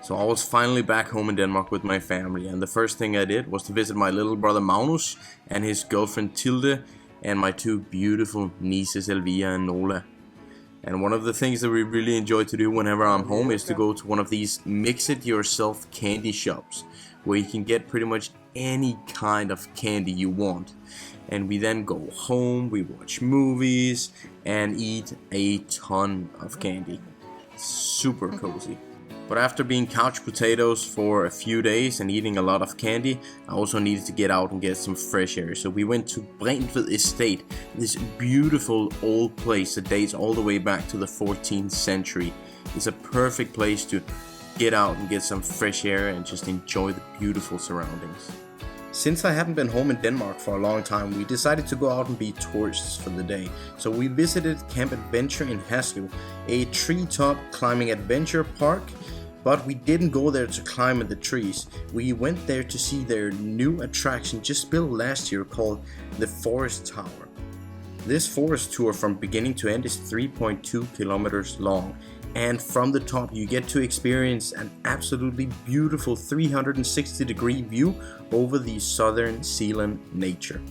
So I was finally back home in Denmark with my family, and the first thing I did was to visit my little brother Magnus and his girlfriend Tilde and my two beautiful nieces Elvira and Nola. And one of the things that we really enjoy to do whenever I'm home is to go to one of these mix-it-yourself candy shops where you can get pretty much any kind of candy you want. And we then go home, we watch movies and eat a ton of candy. Super cozy. But after being couch potatoes for a few days and eating a lot of candy, I also needed to get out and get some fresh air. So we went to Bregentved Estate, this beautiful old place that dates all the way back to the 14th century. It's a perfect place to get out and get some fresh air and just enjoy the beautiful surroundings. Since I hadn't been home in Denmark for a long time, we decided to go out and be tourists for the day. So we visited Camp Adventure in Haslev, a treetop climbing adventure park. But we didn't go there to climb in the trees. We went there to see their new attraction just built last year called the Forest Tower. This forest tour from beginning to end is 3.2 kilometers long. And from the top you get to experience an absolutely beautiful 360-degree view over the southern Zealand nature.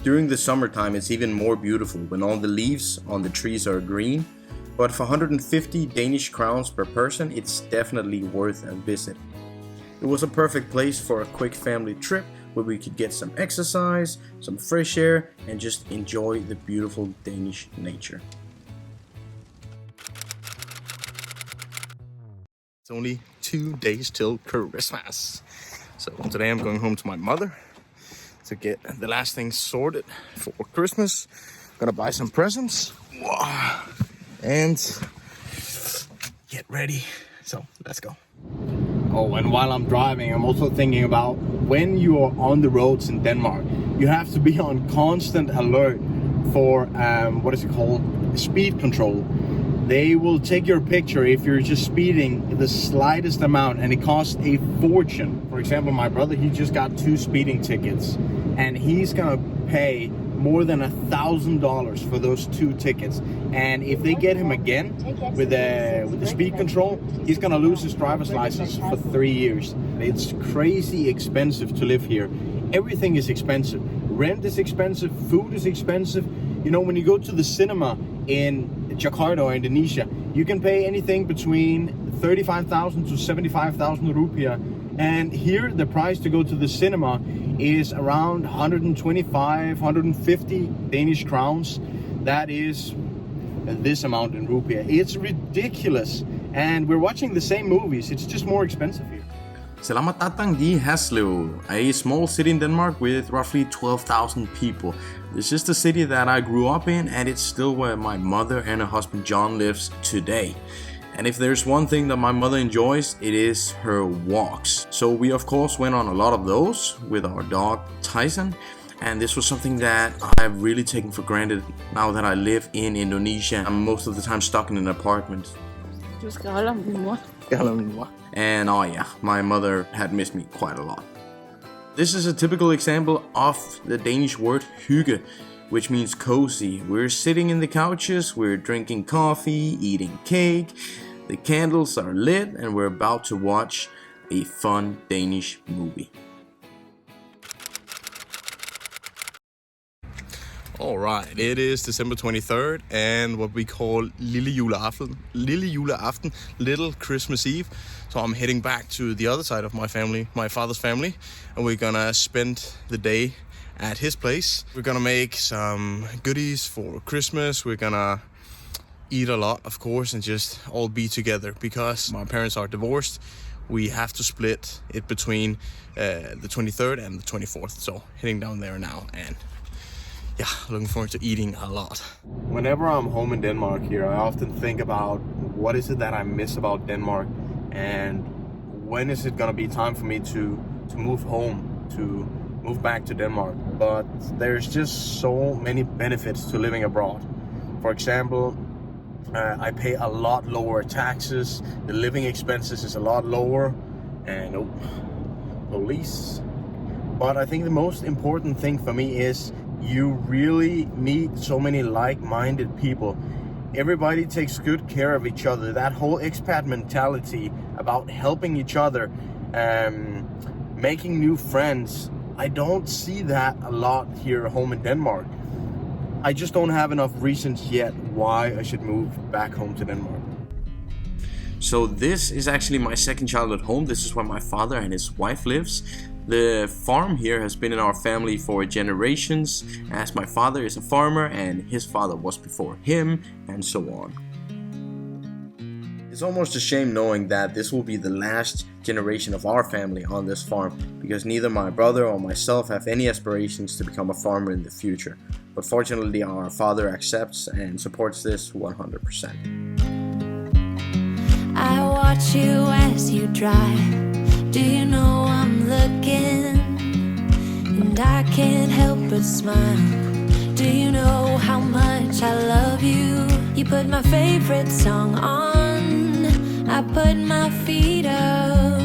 During the summertime it's even more beautiful when all the leaves on the trees are green. But for 150 Danish crowns per person, it's definitely worth a visit. It was a perfect place for a quick family trip where we could get some exercise, some fresh air, and just enjoy the beautiful Danish nature. It's only 2 days till Christmas. So today I'm going home to my mother to get the last things sorted for Christmas. Gonna buy some presents. Wow. And get ready. So let's go. Oh, and while I'm driving, I'm also thinking about when you are on the roads in Denmark, you have to be on constant alert for what is it called? Speed control. They will take your picture if you're just speeding the slightest amount, and it costs a fortune. For example, my brother, he just got 2 speeding tickets, and he's gonna pay more than $1,000 for those 2 tickets. And if they get him again with the speed control, he's gonna lose his driver's license for 3 years. It's crazy expensive to live here. Everything is expensive. Rent is expensive, food is expensive. You know, when you go to the cinema in Jakarta or Indonesia, you can pay anything between 35,000 to 75,000 rupiah. And here the price to go to the cinema is around 125, 150 Danish crowns. That is this amount in rupiah. It's ridiculous. And we're watching the same movies. It's just more expensive here. Selamat datang di Haslev, a small city in Denmark with roughly 12,000 people. This is the city that I grew up in, and it's still where my mother and her husband John lives today. And if there's one thing that my mother enjoys, it is her walks. So we of course went on a lot of those with our dog Tyson. And this was something that I've really taken for granted now that I live in Indonesia. I'm most of the time stuck in an apartment. And oh yeah, my mother had missed me quite a lot. This is a typical example of the Danish word Hygge, which means cozy. We're sitting in the couches, we're drinking coffee, eating cake, the candles are lit, and we're about to watch a fun Danish movie. Alright, it is December 23rd and what we call Lille Juleaften, Little Christmas Eve. So I'm heading back to the other side of my family, my father's family, and we're gonna spend the day at his place. We're gonna make some goodies for Christmas. We're gonna eat a lot, of course, and just all be together because my parents are divorced. We have to split it between the 23rd and the 24th. So heading down there now, and yeah, looking forward to eating a lot. Whenever I'm home in Denmark here, I often think about what is it that I miss about Denmark, and when is it gonna be time for me to move home, to move back to Denmark. But there's just so many benefits to living abroad. For example, I pay a lot lower taxes, the living expenses is a lot lower, and police. But I think the most important thing for me is you really meet so many like-minded people. everybody takes good care of each other. That whole expat mentality about helping each other, making new friends, I don't see that a lot here home in Denmark. I just don't have enough reasons yet why I should move back home to Denmark. So this is actually my second childhood home. This is where my father and his wife lives. The farm here has been in our family for generations, as my father is a farmer and his father was before him, and so on. It's almost a shame knowing that this will be the last generation of our family on this farm, because neither my brother or myself have any aspirations to become a farmer in the future. But fortunately our father accepts and supports this 100%. I watch you as you drive. Do you know I'm looking? And I can't help but smile. Do you know how much I love you? You put my favorite song on, I put my feet up,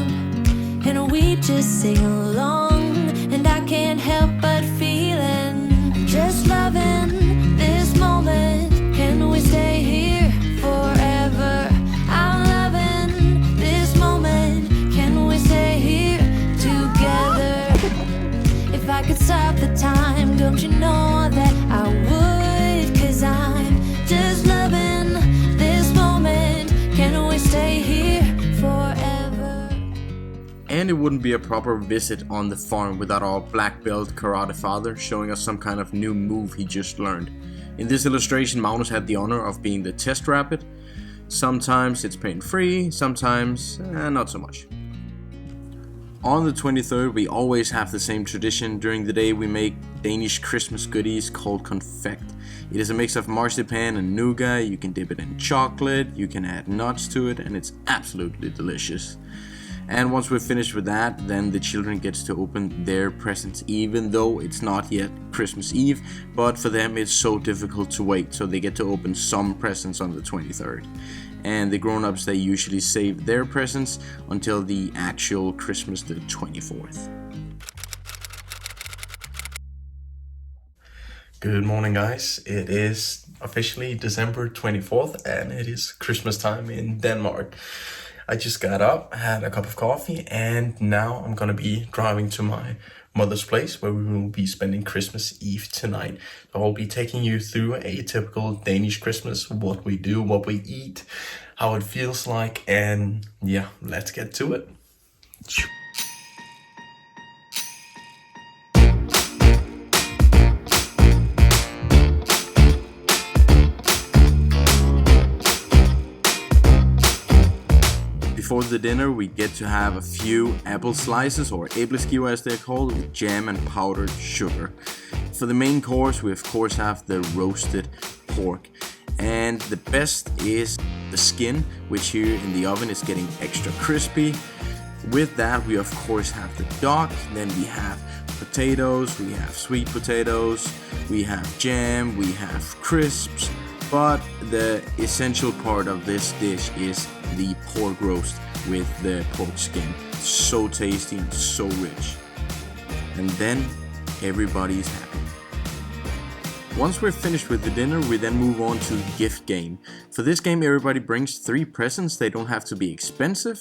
and we just sing along. And I can't help but feeling, just loving this moment. Can we stay here forever? I'm loving this moment. Can we stay here together? If I could stop the time, don't you know that I would? 'Cause I'm just loving this moment. Can we stay here forever? And it wouldn't be a proper visit on the farm without our black belt karate father showing us some kind of new move he just learned. In this illustration, Magnus had the honor of being the test rabbit. Sometimes it's pain-free, sometimes not so much. On the 23rd, we always have the same tradition. During the day, we make Danish Christmas goodies called confect. It is a mix of marzipan and nougat. You can dip it in chocolate, you can add nuts to it, and it's absolutely delicious. And once we're finished with that, then the children gets to open their presents, even though it's not yet Christmas Eve. But for them, it's so difficult to wait, so they get to open some presents on the 23rd. And the grown-ups, they usually save their presents until the actual Christmas, the 24th. Good morning, guys. It is officially December 24th and it is Christmas time in Denmark. I just got up, had a cup of coffee, and now I'm gonna be driving to my mother's place where we will be spending Christmas Eve tonight. So I'll be taking you through a typical Danish Christmas, what we do, what we eat, how it feels like, and yeah, let's get to it. Before the dinner, we get to have a few apple slices, or æbleskiver as they're called, with jam and powdered sugar. For the main course, we of course have the roasted pork. And the best is the skin, which here in the oven is getting extra crispy. With that, we of course have the duck, then we have potatoes, we have sweet potatoes, we have jam, we have crisps. But the essential part of this dish is the pork roast with the pork skin. So tasty and so rich. And then everybody's happy. Once we're finished with the dinner, we then move on to the gift game. For this game, everybody brings 3 presents. They don't have to be expensive.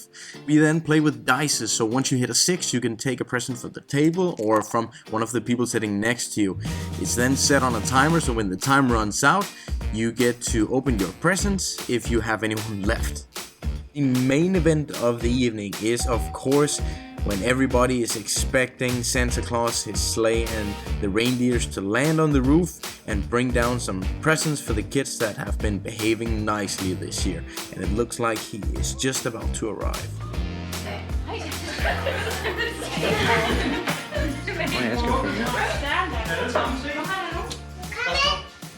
We then play with dice, so once you hit a 6, you can take a present from the table or from one of the people sitting next to you. It's then set on a timer, so when the time runs out, you get to open your presents if you have anyone left. The main event of the evening is, of course, when everybody is expecting Santa Claus, his sleigh, and the reindeers to land on the roof and bring down some presents for the kids that have been behaving nicely this year. And it looks like he is just about to arrive.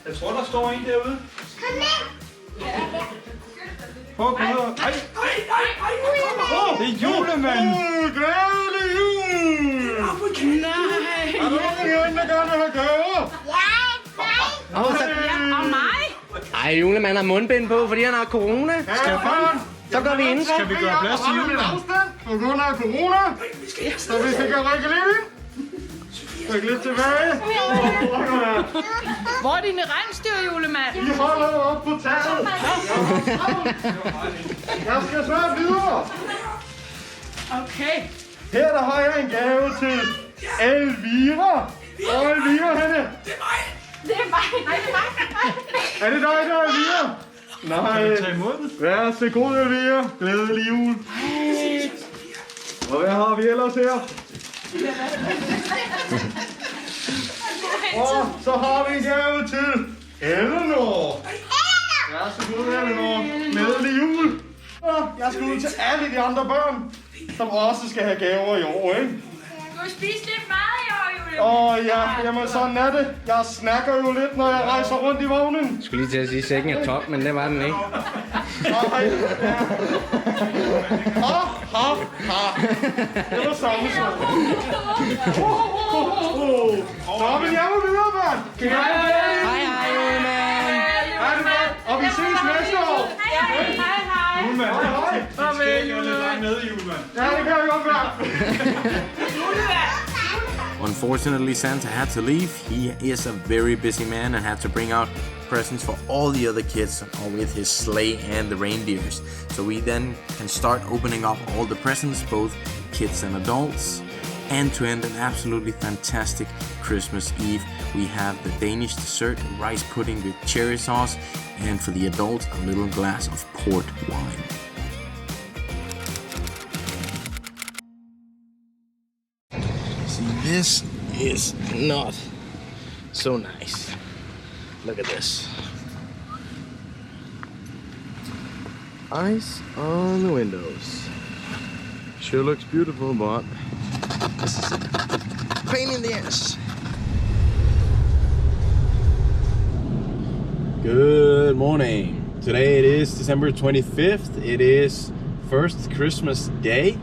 Jeg tror, der står en derude. Kom med! Prøv at komme ud. Ej! Det er julemanden! Glædelig jul! Nej! Er der nogen herinde, der gerne vil have gaver? Og mig? Ej, julemanden har mundbind på, fordi han har corona. Stefan! Så går vi ind. Skal vi gøre plads til julemanden? På grund af corona? Så vi skal rykke lidt ind? Tryk lidt tilbage. Hvor er dine rensdyr, julemand? De holder op på taget. Jeg skal snart videre. Okay. Her der har jeg en gave til Elvira. Og Elvira, henne? Det er mig. Nej, det er mig. Er det dig, der er Elvira? Nej. Tag imod den. Vær så god, Elvira. Glædelig jul. Og hvad har vi ellers her? Og så har vi en gave til Eleanor. Vær så god, Eleanor. Glædelig jul. Og jeg skal ud til alle de andre børn, som også skal have gaver i år, ikke? Du har spist lidt meget i år, julemand. Ja, jamen sådan er det. Jeg snakker jo lidt, når jeg rejser rundt i vognen. Jeg skulle lige til at sige, at sækken er top, men det var den ikke. Nej, ja. Ha. Det var samme så. Nå, men jeg må videre, mand. Hej, julemand. Hej, det godt. Og vi ses næste år. Hej. Julemand. Hej. Skal jeg lidt langt ned i julemand? Ja, det kan vi godt være. Unfortunately, Santa had to leave. He is a very busy man and had to bring out presents for all the other kids with his sleigh and the reindeers. So we then can start opening up all the presents, both kids and adults. And to end an absolutely fantastic Christmas Eve, we have the Danish dessert, rice pudding with cherry sauce, and for the adults, a little glass of port wine. See, this is not so nice. Look at this. Ice on the windows. Sure looks beautiful, but this is a pain in the ass. Good morning. Today it is December 25th. It is first Christmas Day,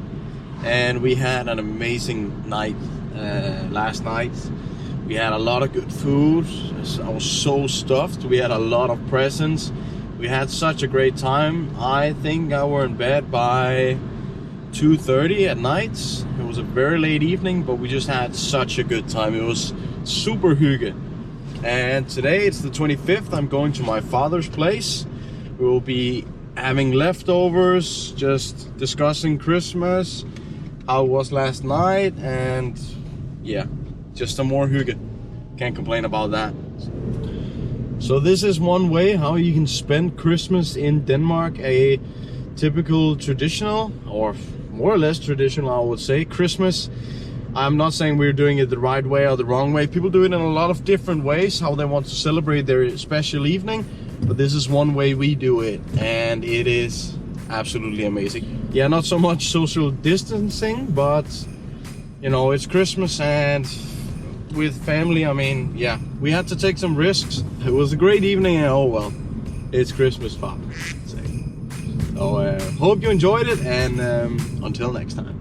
and we had an amazing night last night. We had a lot of good food. I was so stuffed. We had a lot of presents. We had such a great time. I think I were in bed by 2:30 at night. It was a very late evening, but we just had such a good time. It was super hygge. And today it's the 25th. I'm going to my father's place. We will be having leftovers, just discussing Christmas, how it was last night, and yeah, just some more hygge. Can't complain about that. So this is one way how you can spend Christmas in Denmark. A typical traditional, or more or less traditional, I would say, Christmas. I'm not saying we're doing it the right way or the wrong way. People do it in a lot of different ways, how they want to celebrate their special evening. But this is one way we do it, and it is absolutely amazing. Yeah, not so much social distancing, but you know, it's Christmas, and with family, I mean, yeah, we had to take some risks. It was a great evening, and oh well, it's Christmas, Father. So hope you enjoyed it, and until next time.